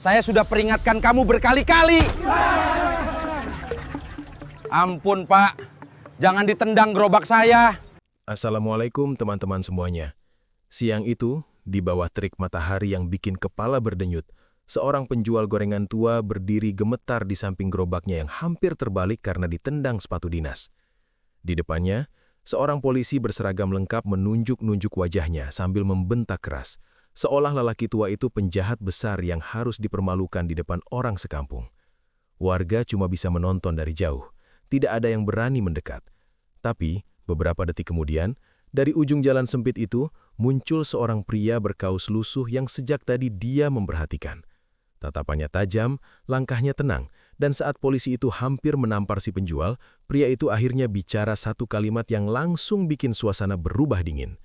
Saya sudah peringatkan kamu berkali-kali. Ampun Pak, jangan ditendang gerobak saya. Assalamualaikum teman-teman semuanya. Siang itu, di bawah terik matahari yang bikin kepala berdenyut, seorang penjual gorengan tua berdiri gemetar di samping gerobaknya yang hampir terbalik karena ditendang sepatu dinas. Di depannya, seorang polisi berseragam lengkap menunjuk-nunjuk wajahnya sambil membentak keras, seolah lelaki tua itu penjahat besar yang harus dipermalukan di depan orang sekampung. Warga cuma bisa menonton dari jauh, tidak ada yang berani mendekat. Tapi, beberapa detik kemudian, dari ujung jalan sempit itu, muncul seorang pria berkaus lusuh yang sejak tadi dia memperhatikan. Tatapannya tajam, langkahnya tenang, dan saat polisi itu hampir menampar si penjual, pria itu akhirnya bicara satu kalimat yang langsung bikin suasana berubah dingin.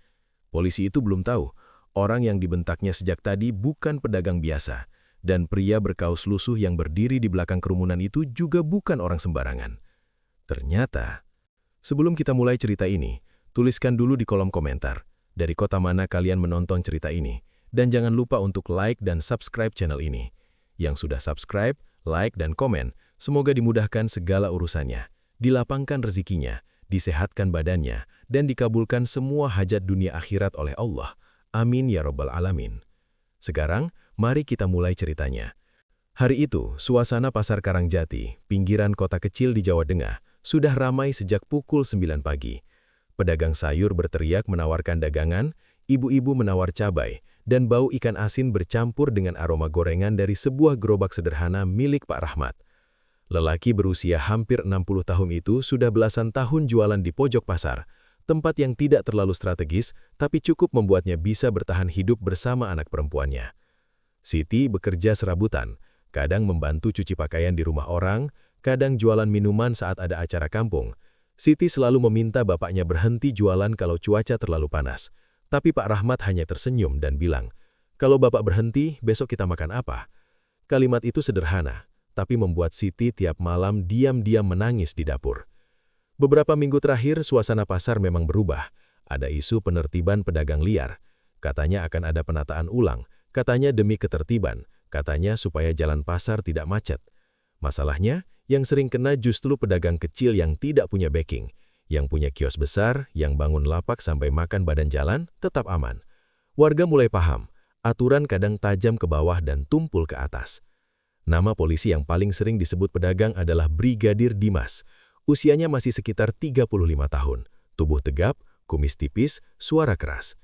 Polisi itu belum tahu, orang yang dibentaknya sejak tadi bukan pedagang biasa, dan pria berkaus lusuh yang berdiri di belakang kerumunan itu juga bukan orang sembarangan. Ternyata, sebelum kita mulai cerita ini, tuliskan dulu di kolom komentar, dari kota mana kalian menonton cerita ini, dan jangan lupa untuk like dan subscribe channel ini. Yang sudah subscribe, like, dan komen, semoga dimudahkan segala urusannya, dilapangkan rezekinya, disehatkan badannya, dan dikabulkan semua hajat dunia akhirat oleh Allah. Amin ya Rabbal Alamin. Sekarang, mari kita mulai ceritanya. Hari itu, suasana Pasar Karangjati, pinggiran kota kecil di Jawa Tengah, sudah ramai sejak pukul 9 pagi. Pedagang sayur berteriak menawarkan dagangan, ibu-ibu menawar cabai, dan bau ikan asin bercampur dengan aroma gorengan dari sebuah gerobak sederhana milik Pak Rahmat. Lelaki berusia hampir 60 tahun itu sudah belasan tahun jualan di pojok pasar, tempat yang tidak terlalu strategis, tapi cukup membuatnya bisa bertahan hidup bersama anak perempuannya. Siti bekerja serabutan, kadang membantu cuci pakaian di rumah orang, kadang jualan minuman saat ada acara kampung. Siti selalu meminta bapaknya berhenti jualan kalau cuaca terlalu panas. Tapi Pak Rahmat hanya tersenyum dan bilang, "Kalau bapak berhenti, besok kita makan apa?" Kalimat itu sederhana, tapi membuat Siti tiap malam diam-diam menangis di dapur. Beberapa minggu terakhir, suasana pasar memang berubah. Ada isu penertiban pedagang liar. Katanya akan ada penataan ulang, katanya demi ketertiban, katanya supaya jalan pasar tidak macet. Masalahnya, yang sering kena justru pedagang kecil yang tidak punya backing. Yang punya kios besar, yang bangun lapak sampai makan badan jalan, tetap aman. Warga mulai paham, aturan kadang tajam ke bawah dan tumpul ke atas. Nama polisi yang paling sering disebut pedagang adalah Brigadir Dimas. Usianya masih sekitar 35 tahun, tubuh tegap, kumis tipis, suara keras.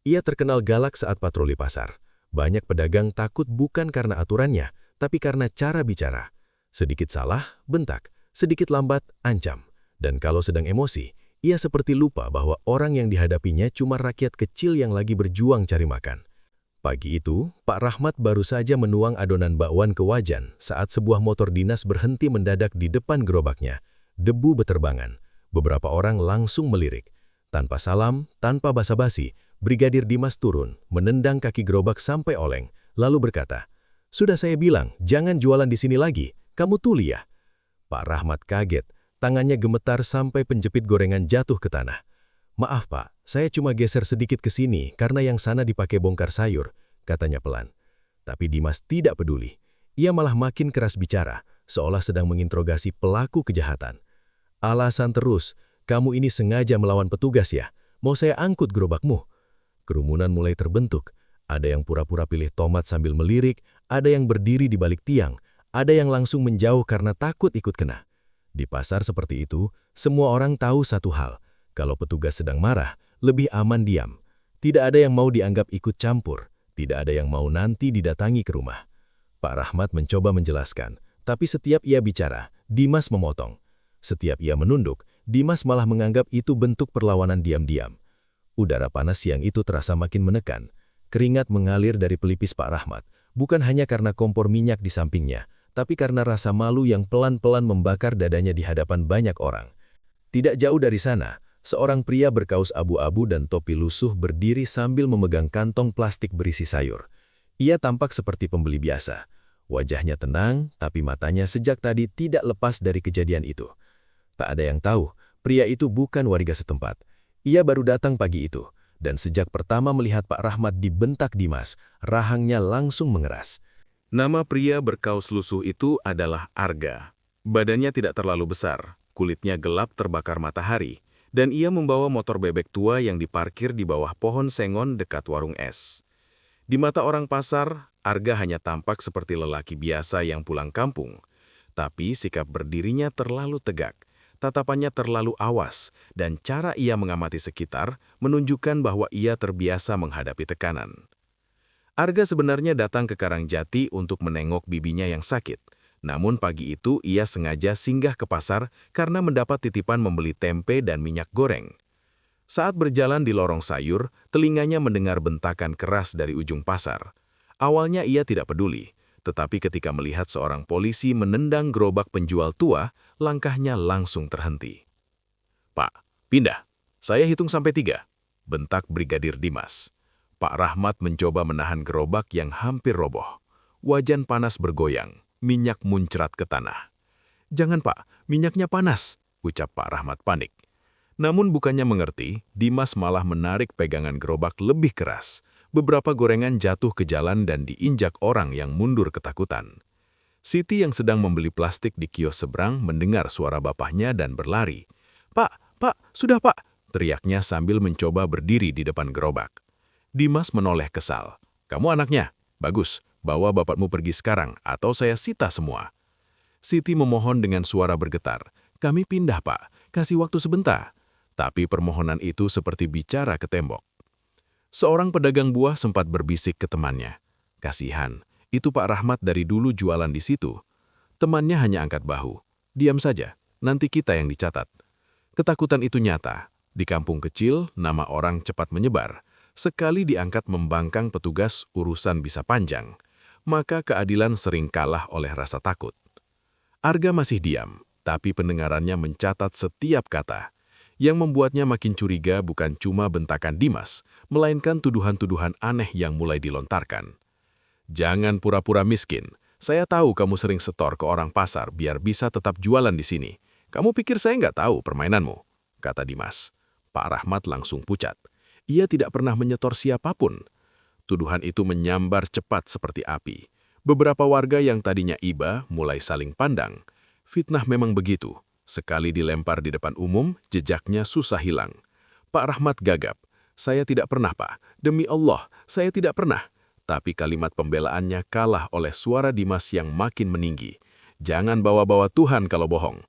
Ia terkenal galak saat patroli pasar. Banyak pedagang takut bukan karena aturannya, tapi karena cara bicara. Sedikit salah, bentak. Sedikit lambat, ancam. Dan kalau sedang emosi, ia seperti lupa bahwa orang yang dihadapinya cuma rakyat kecil yang lagi berjuang cari makan. Pagi itu, Pak Rahmat baru saja menuang adonan bakwan ke wajan saat sebuah motor dinas berhenti mendadak di depan gerobaknya. Debu beterbangan. Beberapa orang langsung melirik. Tanpa salam, tanpa basa-basi, Brigadir Dimas turun, menendang kaki gerobak sampai oleng, lalu berkata, "Sudah saya bilang, jangan jualan di sini lagi. Kamu tuli ya?" Pak Rahmat kaget, tangannya gemetar sampai penjepit gorengan jatuh ke tanah. "Maaf Pak, saya cuma geser sedikit ke sini karena yang sana dipakai bongkar sayur," katanya pelan. Tapi Dimas tidak peduli. Ia malah makin keras bicara, seolah sedang menginterogasi pelaku kejahatan. "Alasan terus, kamu ini sengaja melawan petugas ya? Mau saya angkut gerobakmu?" Kerumunan mulai terbentuk. Ada yang pura-pura pilih tomat sambil melirik, ada yang berdiri di balik tiang, ada yang langsung menjauh karena takut ikut kena. Di pasar seperti itu, semua orang tahu satu hal. Kalau petugas sedang marah, lebih aman diam. Tidak ada yang mau dianggap ikut campur. Tidak ada yang mau nanti didatangi ke rumah. Pak Rahmat mencoba menjelaskan, tapi setiap ia bicara, Dimas memotong. Setiap ia menunduk, Dimas malah menganggap itu bentuk perlawanan diam-diam. Udara panas siang itu terasa makin menekan. Keringat mengalir dari pelipis Pak Rahmat, bukan hanya karena kompor minyak di sampingnya, tapi karena rasa malu yang pelan-pelan membakar dadanya di hadapan banyak orang. Tidak jauh dari sana, seorang pria berkaus abu-abu dan topi lusuh berdiri sambil memegang kantong plastik berisi sayur. Ia tampak seperti pembeli biasa. Wajahnya tenang, tapi matanya sejak tadi tidak lepas dari kejadian itu. Tak ada yang tahu, pria itu bukan warga setempat. Ia baru datang pagi itu, dan sejak pertama melihat Pak Rahmat dibentak Dimas, rahangnya langsung mengeras. Nama pria berkaus lusuh itu adalah Arga. Badannya tidak terlalu besar, kulitnya gelap terbakar matahari, dan ia membawa motor bebek tua yang diparkir di bawah pohon sengon dekat warung es. Di mata orang pasar, Arga hanya tampak seperti lelaki biasa yang pulang kampung. Tapi sikap berdirinya terlalu tegak, tatapannya terlalu awas, dan cara ia mengamati sekitar menunjukkan bahwa ia terbiasa menghadapi tekanan. Arga sebenarnya datang ke Karangjati untuk menengok bibinya yang sakit. Namun pagi itu ia sengaja singgah ke pasar karena mendapat titipan membeli tempe dan minyak goreng. Saat berjalan di lorong sayur, telinganya mendengar bentakan keras dari ujung pasar. Awalnya ia tidak peduli, tetapi ketika melihat seorang polisi menendang gerobak penjual tua, langkahnya langsung terhenti. "Pak, pindah. Saya hitung sampai 3," bentak Brigadir Dimas. Pak Rahmat mencoba menahan gerobak yang hampir roboh. Wajan panas bergoyang, minyak muncrat ke tanah. "Jangan Pak, minyaknya panas," ucap Pak Rahmat panik. Namun bukannya mengerti, Dimas malah menarik pegangan gerobak lebih keras. Beberapa gorengan jatuh ke jalan dan diinjak orang yang mundur ketakutan. Siti yang sedang membeli plastik di kios seberang mendengar suara bapaknya dan berlari. Pak, sudah Pak!" teriaknya sambil mencoba berdiri di depan gerobak. Dimas menoleh kesal. "Kamu anaknya? Bagus, bawa bapakmu pergi sekarang atau saya sita semua." Siti memohon dengan suara bergetar. "Kami pindah Pak, kasih waktu sebentar." Tapi permohonan itu seperti bicara ke tembok. Seorang pedagang buah sempat berbisik ke temannya. "Kasihan, itu Pak Rahmat dari dulu jualan di situ." Temannya hanya angkat bahu. "Diam saja, nanti kita yang dicatat." Ketakutan itu nyata. Di kampung kecil, nama orang cepat menyebar. Sekali diangkat membangkang petugas, urusan bisa panjang. Maka keadilan sering kalah oleh rasa takut. Arga masih diam, tapi pendengarannya mencatat setiap kata. Yang membuatnya makin curiga bukan cuma bentakan Dimas, melainkan tuduhan-tuduhan aneh yang mulai dilontarkan. "Jangan pura-pura miskin. Saya tahu kamu sering setor ke orang pasar biar bisa tetap jualan di sini. Kamu pikir saya nggak tahu permainanmu?" kata Dimas. Pak Rahmat langsung pucat. Ia tidak pernah menyetor siapapun. Tuduhan itu menyambar cepat seperti api. Beberapa warga yang tadinya iba mulai saling pandang. Fitnah memang begitu. Sekali dilempar di depan umum, jejaknya susah hilang. Pak Rahmat gagap. "Saya tidak pernah, Pak. Demi Allah, saya tidak pernah." Tapi kalimat pembelaannya kalah oleh suara Dimas yang makin meninggi. "Jangan bawa-bawa Tuhan kalau bohong."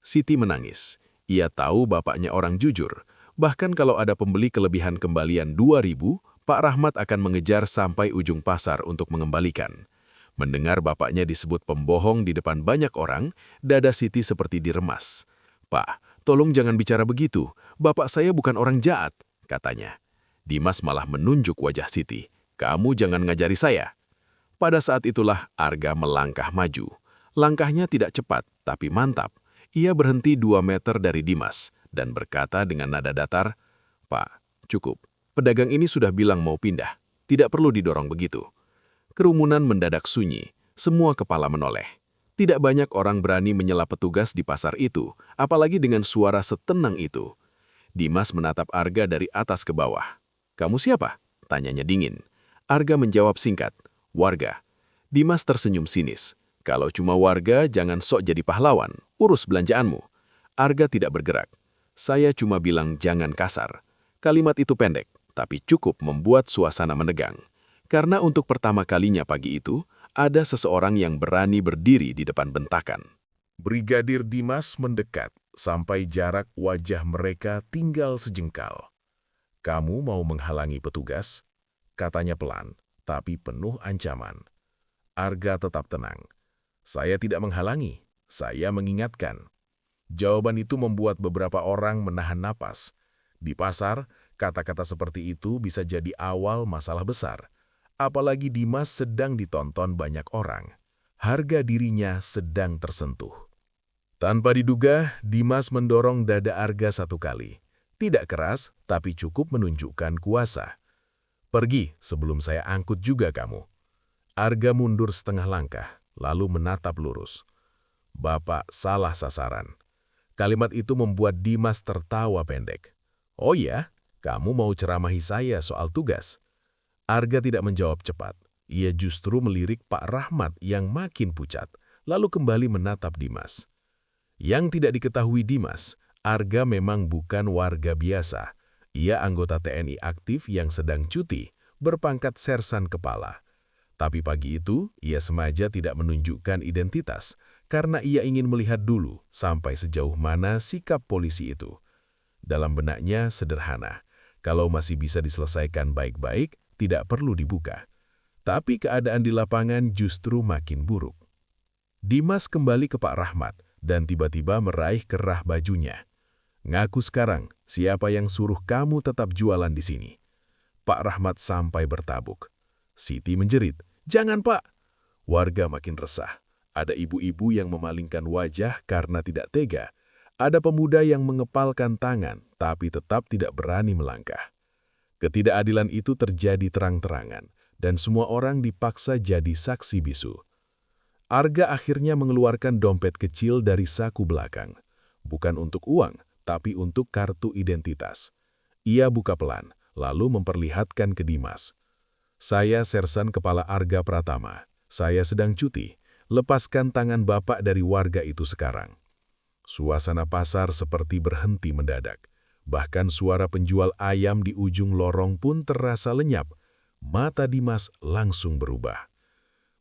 Siti menangis. Ia tahu bapaknya orang jujur. Bahkan kalau ada pembeli kelebihan kembalian 2.000, Pak Rahmat akan mengejar sampai ujung pasar untuk mengembalikan. Mendengar bapaknya disebut pembohong di depan banyak orang, dada Siti seperti diremas. "Pak, tolong jangan bicara begitu. Bapak saya bukan orang jahat," katanya. Dimas malah menunjuk wajah Siti. "Kamu jangan ngajari saya." Pada saat itulah Arga melangkah maju. Langkahnya tidak cepat, tapi mantap. Ia berhenti 2 meter dari Dimas dan berkata dengan nada datar, "Pak, cukup. Pedagang ini sudah bilang mau pindah. Tidak perlu didorong begitu." Kerumunan mendadak sunyi. Semua kepala menoleh. Tidak banyak orang berani menyela petugas di pasar itu, apalagi dengan suara setenang itu. Dimas menatap Arga dari atas ke bawah. "Kamu siapa?" tanyanya dingin. Arga menjawab singkat, "Warga." Dimas tersenyum sinis. "Kalau cuma warga, jangan sok jadi pahlawan. Urus belanjaanmu." Arga tidak bergerak. "Saya cuma bilang jangan kasar." Kalimat itu pendek, tapi cukup membuat suasana menegang. Karena untuk pertama kalinya pagi itu, ada seseorang yang berani berdiri di depan bentakan. Brigadir Dimas mendekat sampai jarak wajah mereka tinggal sejengkal. "Kamu mau menghalangi petugas?" katanya pelan, tapi penuh ancaman. Arga tetap tenang. "Saya tidak menghalangi, saya mengingatkan." Jawaban itu membuat beberapa orang menahan napas. Di pasar, kata-kata seperti itu bisa jadi awal masalah besar. Apalagi Dimas sedang ditonton banyak orang. Harga dirinya sedang tersentuh. Tanpa diduga, Dimas mendorong dada Arga 1 kali. Tidak keras, tapi cukup menunjukkan kuasa. "Pergi sebelum saya angkut juga kamu." Arga mundur setengah langkah, lalu menatap lurus. "Bapak salah sasaran." Kalimat itu membuat Dimas tertawa pendek. "Oh ya, kamu mau ceramahi saya soal tugas?" Arga tidak menjawab cepat. Ia justru melirik Pak Rahmat yang makin pucat, lalu kembali menatap Dimas. Yang tidak diketahui Dimas, Arga memang bukan warga biasa. Ia anggota TNI aktif yang sedang cuti, berpangkat sersan kepala. Tapi pagi itu, ia sengaja tidak menunjukkan identitas, karena ia ingin melihat dulu sampai sejauh mana sikap polisi itu. Dalam benaknya sederhana, kalau masih bisa diselesaikan baik-baik, tidak perlu dibuka. Tapi keadaan di lapangan justru makin buruk. Dimas kembali ke Pak Rahmat dan tiba-tiba meraih kerah bajunya. "Ngaku sekarang, siapa yang suruh kamu tetap jualan di sini?" Pak Rahmat sampai bertabuk. Siti menjerit, "Jangan, Pak!" Warga makin resah. Ada ibu-ibu yang memalingkan wajah karena tidak tega. Ada pemuda yang mengepalkan tangan, tapi tetap tidak berani melangkah. Ketidakadilan itu terjadi terang-terangan, dan semua orang dipaksa jadi saksi bisu. Arga akhirnya mengeluarkan dompet kecil dari saku belakang. Bukan untuk uang, tapi untuk kartu identitas. Ia buka pelan, lalu memperlihatkan ke Dimas. "Saya Sersan Kepala Arga Pratama. Saya sedang cuti. Lepaskan tangan Bapak dari warga itu sekarang." Suasana pasar seperti berhenti mendadak. Bahkan suara penjual ayam di ujung lorong pun terasa lenyap. Mata Dimas langsung berubah.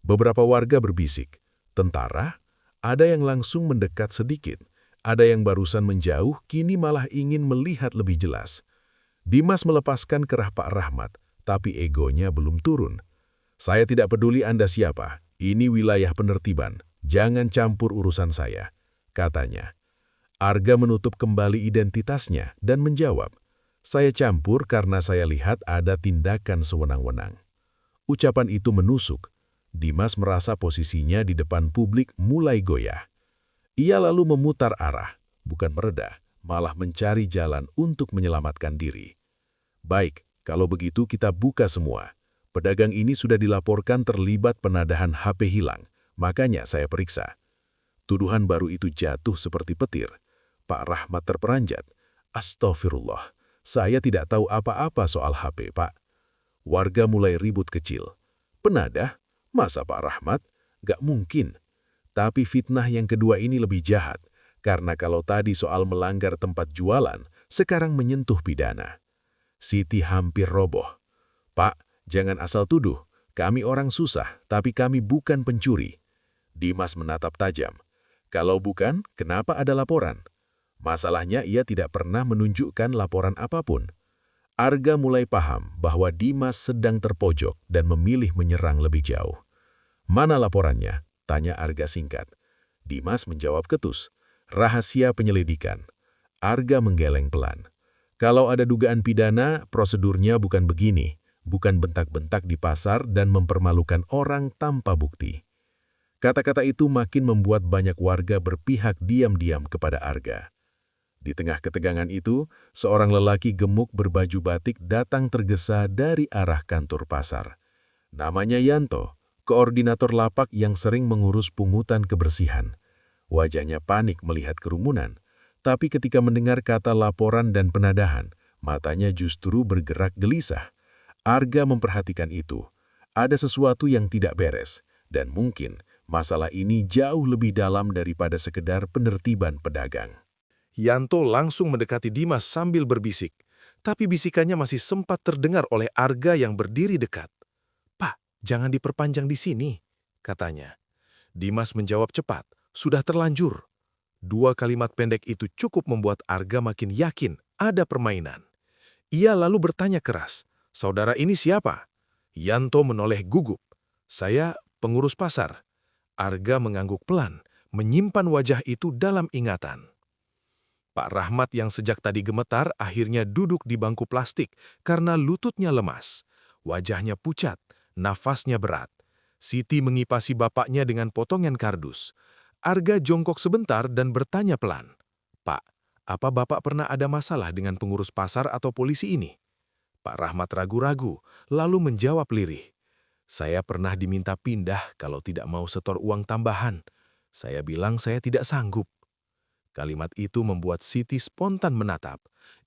Beberapa warga berbisik, "Tentara?" Ada yang langsung mendekat sedikit. Ada yang barusan menjauh, kini malah ingin melihat lebih jelas. Dimas melepaskan kerah Pak Rahmat, tapi egonya belum turun. "Saya tidak peduli Anda siapa, ini wilayah penertiban, jangan campur urusan saya," katanya. Arga menutup kembali identitasnya dan menjawab, "Saya campur karena saya lihat ada tindakan sewenang-wenang." Ucapan itu menusuk. Dimas merasa posisinya di depan publik mulai goyah. Ia lalu memutar arah, bukan meredah, malah mencari jalan untuk menyelamatkan diri. "Baik, kalau begitu kita buka semua. Pedagang ini sudah dilaporkan terlibat penadahan HP hilang, makanya saya periksa." Tuduhan baru itu jatuh seperti petir. Pak Rahmat terperanjat. "Astagfirullah, saya tidak tahu apa-apa soal HP, Pak." Warga mulai ribut kecil. "Penadah? Masa Pak Rahmat? Gak mungkin." Tapi fitnah yang kedua ini lebih jahat, karena kalau tadi soal melanggar tempat jualan, sekarang menyentuh pidana. Siti hampir roboh. "Pak, jangan asal tuduh. Kami orang susah, tapi kami bukan pencuri." Dimas menatap tajam. "Kalau bukan, kenapa ada laporan?" Masalahnya ia tidak pernah menunjukkan laporan apapun. Arga mulai paham bahwa Dimas sedang terpojok dan memilih menyerang lebih jauh. "Mana laporannya?" tanya Arga singkat. Dimas menjawab ketus, "Rahasia penyelidikan." Arga menggeleng pelan. "Kalau ada dugaan pidana, prosedurnya bukan begini, bukan bentak-bentak di pasar dan mempermalukan orang tanpa bukti." Kata-kata itu makin membuat banyak warga berpihak diam-diam kepada Arga. Di tengah ketegangan itu, seorang lelaki gemuk berbaju batik datang tergesa dari arah kantor pasar. Namanya Yanto, koordinator lapak yang sering mengurus pungutan kebersihan. Wajahnya panik melihat kerumunan, tapi ketika mendengar kata laporan dan penadahan, matanya justru bergerak gelisah. Arga memperhatikan itu. Ada sesuatu yang tidak beres, dan mungkin masalah ini jauh lebih dalam daripada sekedar penertiban pedagang. Yanto langsung mendekati Dimas sambil berbisik, tapi bisikannya masih sempat terdengar oleh Arga yang berdiri dekat. "Pak, jangan diperpanjang di sini," katanya. Dimas menjawab cepat, "Sudah terlanjur." Dua kalimat pendek itu cukup membuat Arga makin yakin ada permainan. Ia lalu bertanya keras, "Saudara ini siapa?" Yanto menoleh gugup, "Saya pengurus pasar." Arga mengangguk pelan, menyimpan wajah itu dalam ingatan. Pak Rahmat yang sejak tadi gemetar akhirnya duduk di bangku plastik karena lututnya lemas. Wajahnya pucat, nafasnya berat. Siti mengipasi bapaknya dengan potongan kardus. Arga jongkok sebentar dan bertanya pelan, "Pak, apa Bapak pernah ada masalah dengan pengurus pasar atau polisi ini?" Pak Rahmat ragu-ragu, lalu menjawab lirih, "Saya pernah diminta pindah kalau tidak mau setor uang tambahan. Saya bilang saya tidak sanggup." Kalimat itu membuat Siti spontan menatap.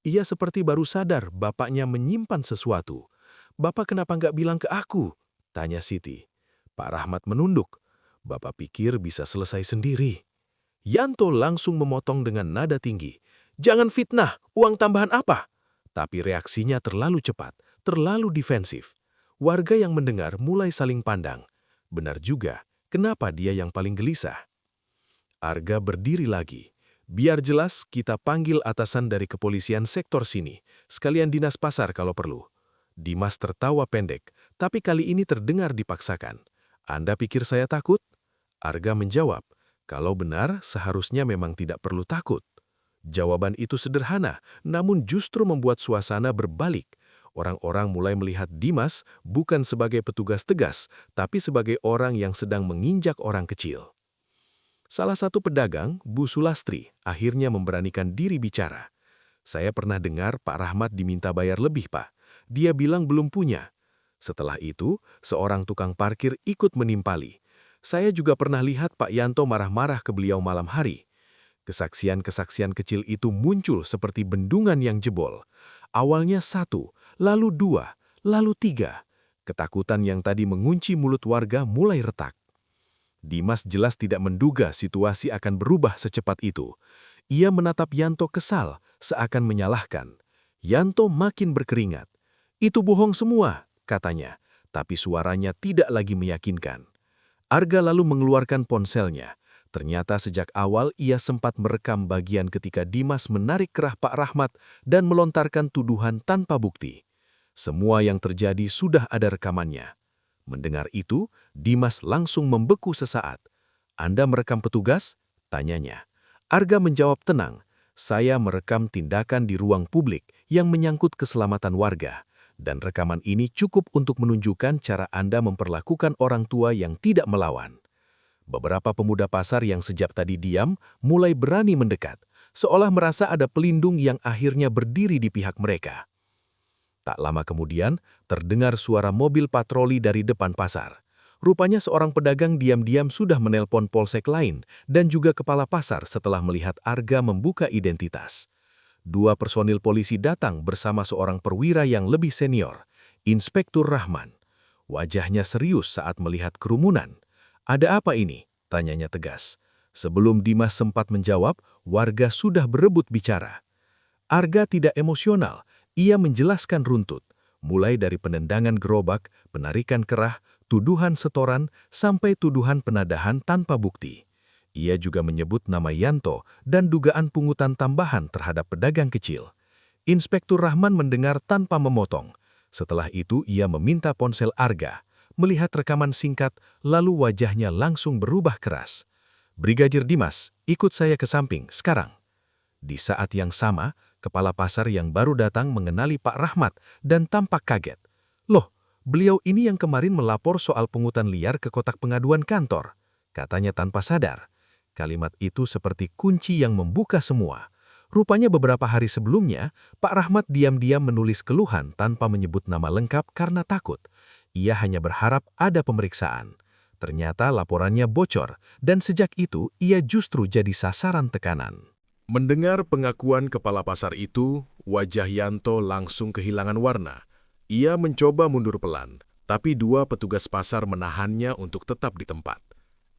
Ia seperti baru sadar bapaknya menyimpan sesuatu. "Bapak kenapa nggak bilang ke aku?" Tanya Siti. Pak Rahmat menunduk. Bapak pikir bisa selesai sendiri. Yanto langsung memotong dengan nada tinggi. Jangan fitnah, uang tambahan apa? Tapi reaksinya terlalu cepat, terlalu defensif. Warga yang mendengar mulai saling pandang. Benar juga, kenapa dia yang paling gelisah? Arga berdiri lagi. Biar jelas, kita panggil atasan dari kepolisian sektor sini, sekalian dinas pasar kalau perlu. Dimas tertawa pendek, tapi kali ini terdengar dipaksakan. Anda pikir saya takut? Arga menjawab, kalau benar seharusnya memang tidak perlu takut. Jawaban itu sederhana, namun justru membuat suasana berbalik. Orang-orang mulai melihat Dimas bukan sebagai petugas tegas, tapi sebagai orang yang sedang menginjak orang kecil. Salah satu pedagang, Bu Sulastri, akhirnya memberanikan diri bicara. Saya pernah dengar Pak Rahmat diminta bayar lebih, Pak. Dia bilang belum punya. Setelah itu, seorang tukang parkir ikut menimpali. Saya juga pernah lihat Pak Yanto marah-marah ke beliau malam hari. Kesaksian-kesaksian kecil itu muncul seperti bendungan yang jebol. Awalnya 1, lalu 2, lalu 3. Ketakutan yang tadi mengunci mulut warga mulai retak. Dimas jelas tidak menduga situasi akan berubah secepat itu. Ia menatap Yanto kesal, seakan menyalahkan. Yanto makin berkeringat. Itu bohong semua, katanya, tapi suaranya tidak lagi meyakinkan. Arga lalu mengeluarkan ponselnya. Ternyata sejak awal ia sempat merekam bagian ketika Dimas menarik kerah Pak Rahmat dan melontarkan tuduhan tanpa bukti. Semua yang terjadi sudah ada rekamannya. Mendengar itu, Dimas langsung membeku sesaat. Anda merekam petugas? Tanyanya. Arga menjawab tenang. Saya merekam tindakan di ruang publik yang menyangkut keselamatan warga. Dan rekaman ini cukup untuk menunjukkan cara Anda memperlakukan orang tua yang tidak melawan. Beberapa pemuda pasar yang sejak tadi diam mulai berani mendekat, seolah merasa ada pelindung yang akhirnya berdiri di pihak mereka. Tak lama kemudian, terdengar suara mobil patroli dari depan pasar. Rupanya seorang pedagang diam-diam sudah menelpon polsek lain dan juga kepala pasar setelah melihat Arga membuka identitas. 2 personil polisi datang bersama seorang perwira yang lebih senior, Inspektur Rahman. Wajahnya serius saat melihat kerumunan. Ada apa ini? Tanyanya tegas. Sebelum Dimas sempat menjawab, warga sudah berebut bicara. Arga tidak emosional, ia menjelaskan runtut, mulai dari penendangan gerobak, penarikan kerah, tuduhan setoran, sampai tuduhan penadahan tanpa bukti. Ia juga menyebut nama Yanto dan dugaan pungutan tambahan terhadap pedagang kecil. Inspektur Rahman mendengar tanpa memotong. Setelah itu ia meminta ponsel Arga. Melihat rekaman singkat, lalu wajahnya langsung berubah keras. Brigadir Dimas, ikut saya ke samping, sekarang. Di saat yang sama, kepala pasar yang baru datang mengenali Pak Rahmat dan tampak kaget. Loh, beliau ini yang kemarin melapor soal pungutan liar ke kotak pengaduan kantor, katanya tanpa sadar. Kalimat itu seperti kunci yang membuka semua. Rupanya beberapa hari sebelumnya, Pak Rahmat diam-diam menulis keluhan tanpa menyebut nama lengkap karena takut. Ia hanya berharap ada pemeriksaan. Ternyata laporannya bocor, dan sejak itu ia justru jadi sasaran tekanan. Mendengar pengakuan kepala pasar itu, wajah Yanto langsung kehilangan warna. Ia mencoba mundur pelan, tapi 2 petugas pasar menahannya untuk tetap di tempat.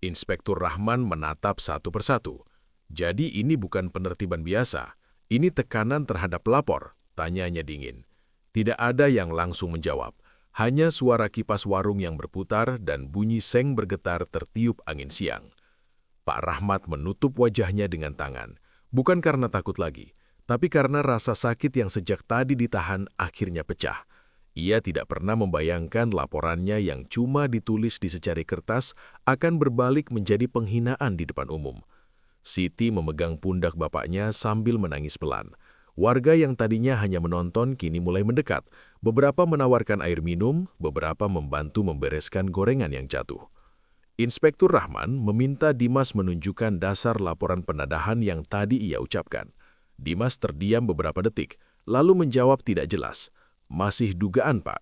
Inspektur Rahman menatap satu persatu. Jadi ini bukan penertiban biasa, ini tekanan terhadap pelapor, tanyanya dingin. Tidak ada yang langsung menjawab. Hanya suara kipas warung yang berputar dan bunyi seng bergetar tertiup angin siang. Pak Rahmat menutup wajahnya dengan tangan, bukan karena takut lagi, tapi karena rasa sakit yang sejak tadi ditahan akhirnya pecah. Ia tidak pernah membayangkan laporannya yang cuma ditulis di secari kertas akan berbalik menjadi penghinaan di depan umum. Siti memegang pundak bapaknya sambil menangis pelan. Warga yang tadinya hanya menonton kini mulai mendekat. Beberapa menawarkan air minum, beberapa membantu membereskan gorengan yang jatuh. Inspektur Rahman meminta Dimas menunjukkan dasar laporan penadahan yang tadi ia ucapkan. Dimas terdiam beberapa detik, lalu menjawab tidak jelas. Masih dugaan, Pak.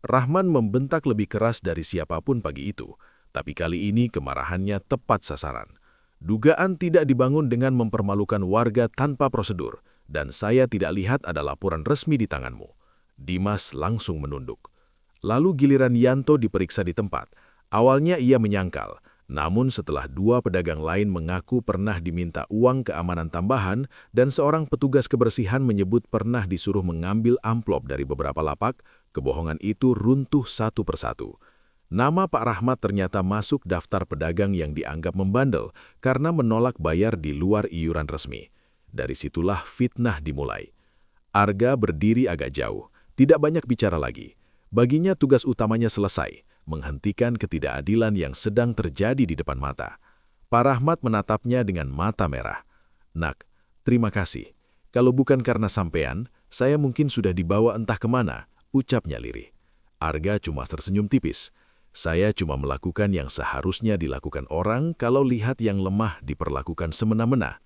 Rahman membentak lebih keras dari siapapun pagi itu, tapi kali ini kemarahannya tepat sasaran. Dugaan tidak dibangun dengan mempermalukan warga tanpa prosedur, dan saya tidak lihat ada laporan resmi di tanganmu. Dimas langsung menunduk. Lalu giliran Yanto diperiksa di tempat. Awalnya ia menyangkal, namun setelah 2 pedagang lain mengaku pernah diminta uang keamanan tambahan dan seorang petugas kebersihan menyebut pernah disuruh mengambil amplop dari beberapa lapak, kebohongan itu runtuh satu persatu. Nama Pak Rahmat ternyata masuk daftar pedagang yang dianggap membandel karena menolak bayar di luar iuran resmi. Dari situlah fitnah dimulai. Arga berdiri agak jauh, tidak banyak bicara lagi. Baginya tugas utamanya selesai, menghentikan ketidakadilan yang sedang terjadi di depan mata. Pak Rahmat menatapnya dengan mata merah. "Nak, terima kasih. Kalau bukan karena sampean, saya mungkin sudah dibawa entah kemana," ucapnya lirih. Arga cuma tersenyum tipis. "Saya cuma melakukan yang seharusnya dilakukan orang kalau lihat yang lemah diperlakukan semena-mena."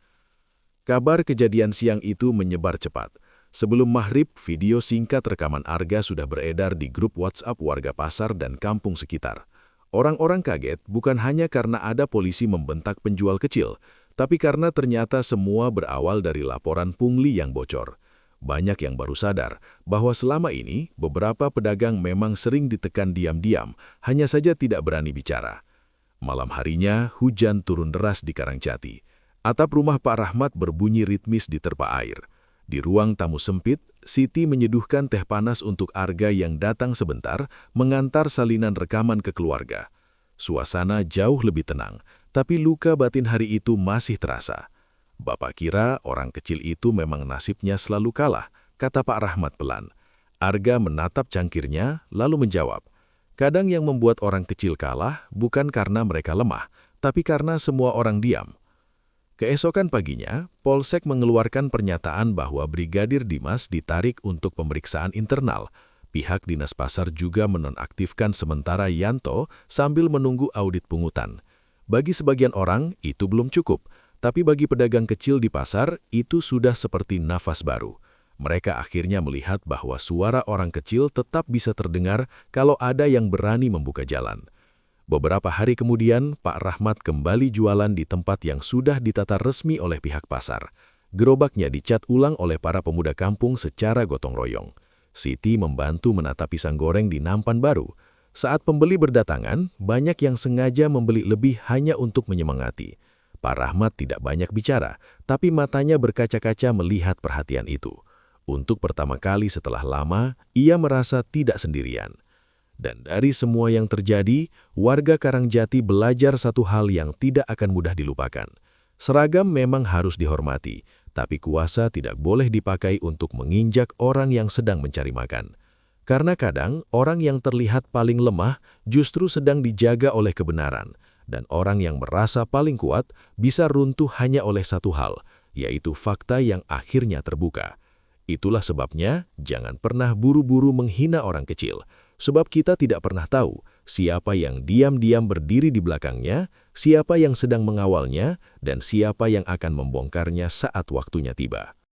Kabar kejadian siang itu menyebar cepat. Sebelum maghrib, video singkat rekaman Arga sudah beredar di grup WhatsApp warga pasar dan kampung sekitar. Orang-orang kaget bukan hanya karena ada polisi membentak penjual kecil, tapi karena ternyata semua berawal dari laporan pungli yang bocor. Banyak yang baru sadar bahwa selama ini beberapa pedagang memang sering ditekan diam-diam, hanya saja tidak berani bicara. Malam harinya, hujan turun deras di Karangjati. Atap rumah Pak Rahmat berbunyi ritmis diterpa air. Di ruang tamu sempit, Siti menyeduhkan teh panas untuk Arga yang datang sebentar mengantar salinan rekaman ke keluarga. Suasana jauh lebih tenang, tapi luka batin hari itu masih terasa. "Bapak kira orang kecil itu memang nasibnya selalu kalah," kata Pak Rahmat pelan. Arga menatap cangkirnya, lalu menjawab, "Kadang yang membuat orang kecil kalah bukan karena mereka lemah, tapi karena semua orang diam." Keesokan paginya, Polsek mengeluarkan pernyataan bahwa Brigadir Dimas ditarik untuk pemeriksaan internal. Pihak Dinas Pasar juga menonaktifkan sementara Yanto sambil menunggu audit pungutan. Bagi sebagian orang, itu belum cukup, tapi bagi pedagang kecil di pasar, itu sudah seperti nafas baru. Mereka akhirnya melihat bahwa suara orang kecil tetap bisa terdengar kalau ada yang berani membuka jalan. Beberapa hari kemudian, Pak Rahmat kembali jualan di tempat yang sudah ditata resmi oleh pihak pasar. Gerobaknya dicat ulang oleh para pemuda kampung secara gotong royong. Siti membantu menata pisang goreng di nampan baru. Saat pembeli berdatangan, banyak yang sengaja membeli lebih hanya untuk menyemangati. Pak Rahmat tidak banyak bicara, tapi matanya berkaca-kaca melihat perhatian itu. Untuk pertama kali setelah lama, ia merasa tidak sendirian. Dan dari semua yang terjadi, warga Karangjati belajar satu hal yang tidak akan mudah dilupakan. Seragam memang harus dihormati, tapi kuasa tidak boleh dipakai untuk menginjak orang yang sedang mencari makan. Karena kadang, orang yang terlihat paling lemah justru sedang dijaga oleh kebenaran, dan orang yang merasa paling kuat bisa runtuh hanya oleh satu hal, yaitu fakta yang akhirnya terbuka. Itulah sebabnya, jangan pernah buru-buru menghina orang kecil. Sebab kita tidak pernah tahu siapa yang diam-diam berdiri di belakangnya, siapa yang sedang mengawalnya, dan siapa yang akan membongkarnya saat waktunya tiba.